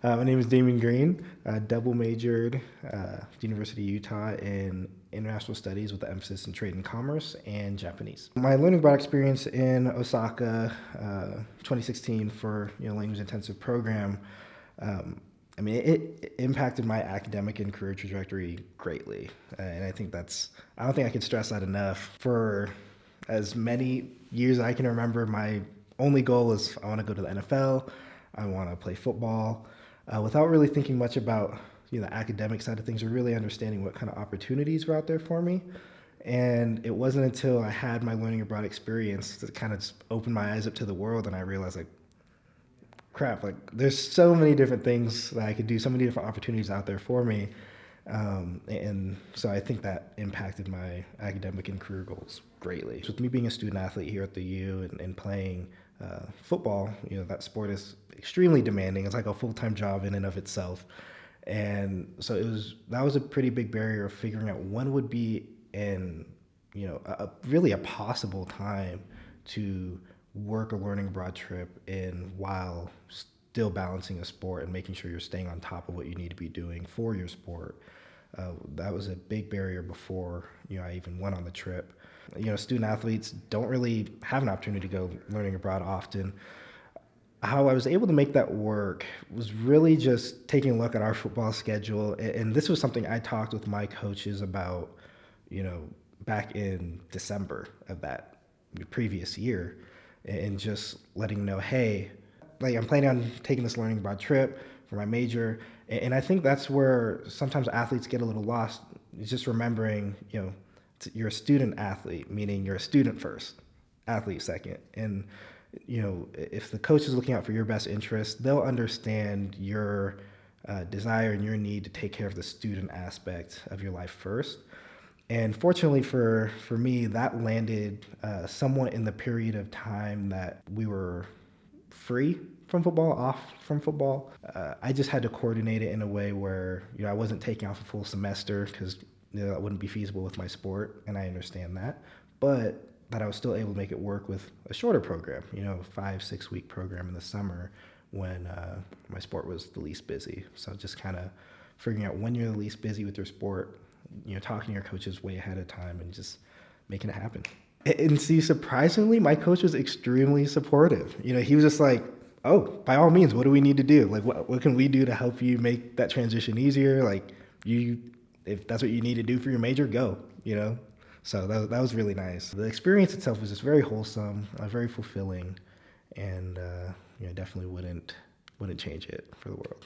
My name is Damian Greene. Double majored University of Utah in international studies with an emphasis in trade and commerce and Japanese. My learning abroad experience in Osaka, 2016 for language intensive program. It impacted my academic and career trajectory greatly, and I don't think I can stress that enough. For as many years I can remember, my only goal is I want to go to the NFL. I want to play football, without really thinking much about the academic side of things or really understanding what kind of opportunities were out there for me. And it wasn't until I had my learning abroad experience that kind of just opened my eyes up to the world, and I realized crap, there's so many different things that I could do, so many different opportunities out there for me. And so I think that impacted my academic and career goals greatly. With me being a student athlete here at the U and playing football, that sport is extremely demanding. It's like a full-time job in and of itself. And so that was a pretty big barrier of figuring out when would be really a possible time to work a learning abroad trip in while still balancing a sport and making sure you're staying on top of what you need to be doing for your sport. That was a big barrier before I even went on the trip. Student athletes don't really have an opportunity to go learning abroad often. How I was able to make that work was really just taking a look at our football schedule, and this was something I talked with my coaches about, back in December of that previous year, and just letting them know, hey, I'm planning on taking this learning abroad trip for my major. And I think that's where sometimes athletes get a little lost. It's just remembering, you're a student athlete, meaning you're a student first, athlete second. And, if the coach is looking out for your best interest, they'll understand your desire and your need to take care of the student aspect of your life first. And fortunately for me, that landed somewhat in the period of time that we were free from football, off from football. I just had to coordinate it in a way where I wasn't taking off a full semester because that wouldn't be feasible with my sport, and I understand that. But that I was still able to make it work with a shorter program, 5-6 week program in the summer when my sport was the least busy. So just kind of figuring out when you're the least busy with your sport, talking to your coaches way ahead of time and just making it happen. And see, surprisingly, my coach was extremely supportive. He was just like, oh, by all means, what do we need to do? What can we do to help you make that transition easier? If that's what you need to do for your major, go, So that was really nice. The experience itself was just very wholesome, very fulfilling, and definitely wouldn't change it for the world.